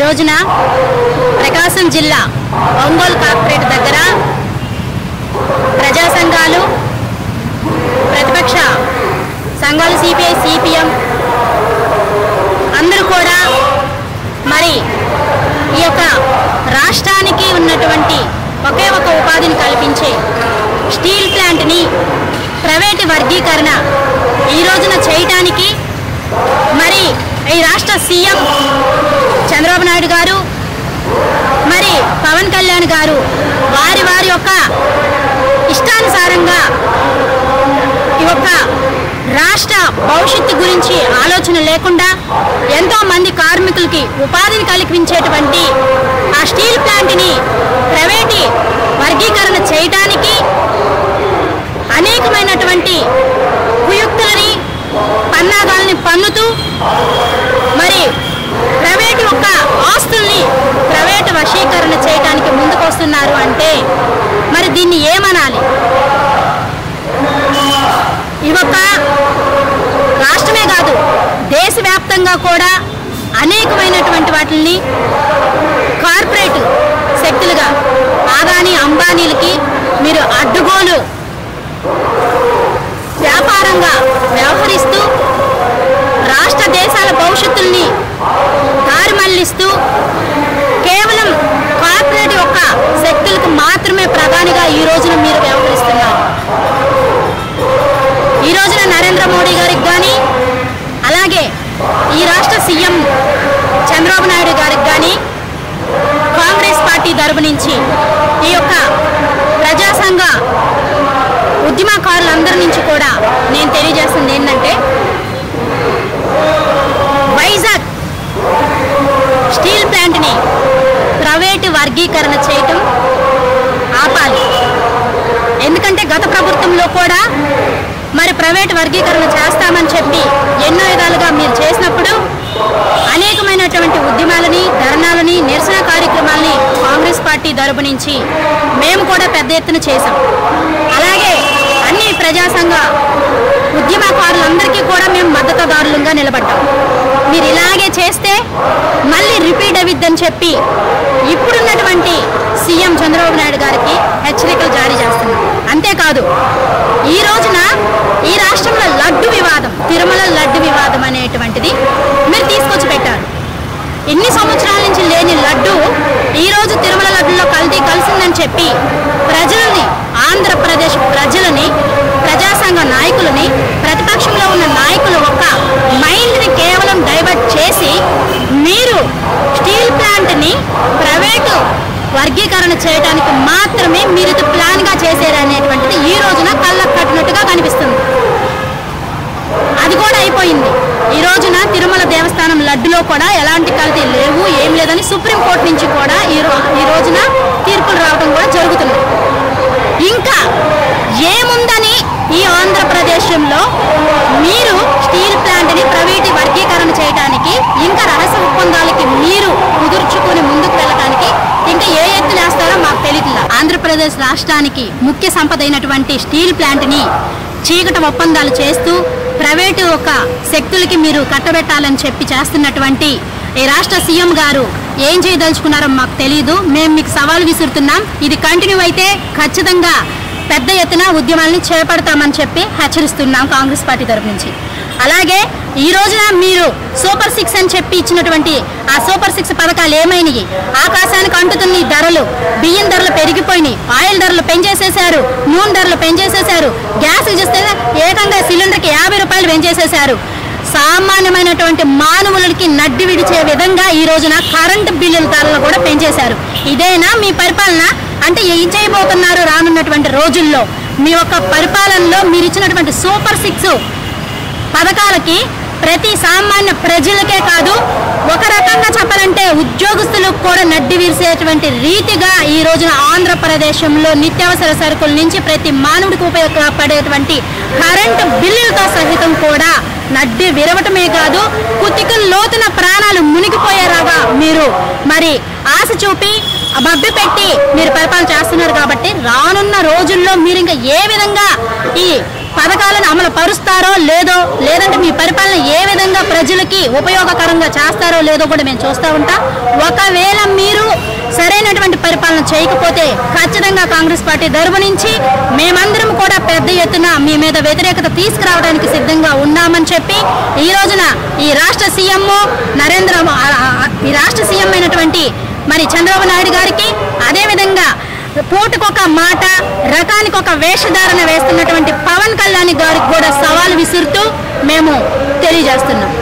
రోజున ప్రకాశం జిల్లా ఒంగోలు కార్పొరేట్ దగ్గర ప్రజా సంఘాలు, ప్రతిపక్ష సంఘాలు, సిపిఐ, సిపిఎం అందరూ కూడా మరి ఈ యొక్క రాష్ట్రానికి ఉన్నటువంటి ఒకే ఒక ఉపాధిని కల్పించే స్టీల్ ప్లాంట్ని ప్రైవేటు వర్గీకరణ ఈ రోజున చేయటానికి మరి ఈ రాష్ట్ర సీఎం చంద్రబాబు నాయుడు గారు మరి పవన్ కళ్యాణ్ గారు వారి యొక్క ఇష్టానుసారంగా ఈ యొక్క రాష్ట్ర భవిష్యత్తు గురించి ఆలోచన లేకుండా ఎంతో మంది కార్మికులకి ఉపాధిని కల్పించేటువంటి ఆ స్టీల్ ప్లాంట్ని ప్రైవేటు వర్గీకరణ చేయడానికి అనేకమైనటువంటి కుయుక్తులని, పన్నాగాలని పన్నుతూ మరి ప్రైవేటు యొక్క ఆస్తుల్ని ప్రైవేటు వశీకరణ చేయడానికి ముందుకు వస్తున్నారు అంటే మరి దీన్ని ఏమనాలి? ఈ ఒక్క రాష్ట్రమే కాదు, దేశవ్యాప్తంగా కూడా అనేకమైనటువంటి వాటిని కార్పొరేట్ శక్తులుగా ఆదాని, అంబానీలకి మీరు అడ్డుగోలు వ్యాపారంగా వ్యవహరిస్తూ రాష్ట్ర దేశాల భవిష్యత్తుల్ని దారి మళ్లిస్తూ కేవలం కార్పొరేట్ యొక్క శక్తులకు మాత్రమే ప్రధానిగా ఈ రోజున మీరు వ్యవహరిస్తున్నారు. ఈ రోజున నరేంద్ర మోడీ గారికి కానీ, అలాగే ఈ రాష్ట్ర సీఎం చంద్రబాబు నాయుడు గారికి కానీ కాంగ్రెస్ పార్టీ తరపు నుంచి ఈ యొక్క ప్రజా సంఘ ఉద్యమకారులందరి నుంచి కూడా నేను తెలియజేస్తుంది ఏంటంటే, వైజాగ్ స్టీల్ ప్లాంట్ని ప్రైవేటు వర్గీకరణ చేయటం ఆపాలి. ఎందుకంటే గత ప్రభుత్వంలో కూడా మరి ప్రైవేటు వర్గీకరణ చేస్తామని చెప్పి ఎన్నో విధాలుగా మీరు చేసినప్పుడు అనేకమైనటువంటి ఉద్యమాలని, ధర్నాలని, నిరసన కార్యక్రమాలని కాంగ్రెస్ పార్టీ తరపు నుంచి మేము కూడా పెద్ద ఎత్తున చేశాం. అలాగే అన్ని ప్రజా సంఘ ఉద్యమకారులందరికీ కూడా మేము మద్దతుదారులుగా నిలబడ్డాం. మీరు ఇలాగే చేస్తే మళ్ళీ రిపీట్ అవిద్దని చెప్పి ఇప్పుడున్నటువంటి సీఎం చంద్రబాబు నాయుడు గారికి హెచ్చరికలు జారీ చేస్తున్నాం. అంతేకాదు, ఈ రోజున ఈ రాష్ట్రంలో లడ్డు వివాదం, తిరుమల లడ్డు వివాదం అనేటువంటిది మీరు తీసుకొచ్చి పెట్టారు. ఎన్ని సంవత్సరాల నుంచి లేని లడ్డు ఈరోజు తిరుమల లడ్డులో కలిసిందని చెప్పి ప్రజల్ని, ఆంధ్రప్రదేశ్ ప్రజలని, ప్రజాసంఘ నాయకులని, ప్రతిపక్షంలో ఉన్న నాయకులు ఒక మైండ్ని కేవలం డైవర్ట్ చేసి మీరు స్టీల్ ప్లాంట్ని ప్రైవేటు వర్గీకరణ చేయడానికి మాత్రమే మీరు ఇది ప్లాన్గా చేశారనేటువంటిది ఈ రోజున కళ్ళకు కట్టినట్టుగా కనిపిస్తుంది. అది కూడా అయిపోయింది. ఈ రోజున తిరుమల దేవస్థానం లడ్డులో కూడా ఎలాంటి కల్తీ లేవు, ఏం లేదని సుప్రీంకోర్టు నుంచి కూడా ఈ రోజున తీర్పులు రావడం కూడా జరుగుతుంది. ఇంకా ఏముందని ఈ ఆంధ్రప్రదేశంలో మీరు స్టీల్ ప్లాంట్ని ప్రైవేటు వర్గీకరణ చేయడానికి, ఇంకా రహస్య ఒప్పందాలకి మీరు కుదుర్చుకుని ముందుకు వెళ్ళడానికి ఇంకా ఏ ఎత్తులు వేస్తారో మాకు తెలియదు. ఆంధ్రప్రదేశ్ రాష్ట్రానికి ముఖ్య సంపద అయినటువంటి స్టీల్ ప్లాంట్ని చీకటి ఒప్పందాలు చేస్తూ ప్రైవేటు ఒక శక్తులకి మీరు కట్టబెట్టాలని చెప్పి చేస్తున్నటువంటి ఈ రాష్ట్ర సీఎం గారు ఏం చేయదలుచుకున్నారో మాకు తెలియదు. మేము మీకు సవాల్ విసురుతున్నాం. ఇది కంటిన్యూ అయితే ఖచ్చితంగా పెద్ద ఎత్తున ఉద్యమాలను చేపడతామని చెప్పి హెచ్చరిస్తున్నాం కాంగ్రెస్ పార్టీ తరపు నుంచి. అలాగే ఈ రోజున మీరు సూపర్ 6 అని చెప్పి ఇచ్చినటువంటి ఆ సూపర్ 6 పథకాలు ఏమైనాయి? ఆకాశానికి అంటుతున్న ధరలు, బియ్యం ధరలు పెరిగిపోయినాయి, ఆయిల్ ధరలు పెంచేసేశారు, నూనె ధరలు పెంచేసేశారు, గ్యాస్ చూస్తే ఏకంగా సిలిండర్కి 50 రూపాయలు పెంచేసేశారు. సామాన్యమైనటువంటి మానవులకి నడ్డి విడిచే విధంగా ఈ రోజున కరెంటు బిల్లుల ధరలు కూడా పెంచేశారు. ఇదేనా మీ పరిపాలన? అంటే ఏం చేయబోతున్నారు రానున్నటువంటి రోజుల్లో? మీ యొక్క పరిపాలనలో మీరు ఇచ్చినటువంటి సూపర్ 6 పథకాలకి ప్రతి సామాన్య ప్రజలకే కాదు, ఒక రకంగా చెప్పాలంటే ఉద్యోగస్తులకు కూడా నడ్డి విరిసేటువంటి రీతిగా ఈ రోజున ఆంధ్రప్రదేశంలో నిత్యావసర సరుకుల నుంచి ప్రతి మానవుడికి ఉపయోగపడేటువంటి కరెంటు బిల్లులతో సహితం కూడా నడ్డి విరవటమే కాదు, కుతికల లోతున ప్రాణాలు మునిగిపోయేలాగా మీరు మరి ఆశ చూపి మభ్య పెట్టి మీరు పరిపాలన చేస్తున్నారు. కాబట్టి రానున్న రోజుల్లో మీరు ఇంకా ఏ విధంగా ఈ పథకాలను అమలు పరుస్తారో లేదో, లేదంటే మీ పరిపాలన ఏ విధంగా ప్రజలకి ఉపయోగకరంగా చేస్తారో లేదో కూడా మేము చూస్తూ ఉంటాం. ఒకవేళ మీరు సరైనటువంటి పరిపాలన చేయకపోతే ఖచ్చితంగా కాంగ్రెస్ పార్టీ తరపు నుంచి మేమందరం కూడా పెద్ద ఎత్తున మీ మీద వ్యతిరేకత తీసుకురావడానికి సిద్ధంగా ఉన్నామని చెప్పి ఈ రోజున ఈ రాష్ట్ర సీఎం అయినటువంటి మరి చంద్రబాబు నాయుడు గారికి, అదేవిధంగా పూటకొక మాట రకానికి ఒక వేషధారణ వేస్తున్నటువంటి పవన్ కళ్యాణ్ గారికి కూడా సవాల్ విసురుతూ మేము తెలియజేస్తున్నాం.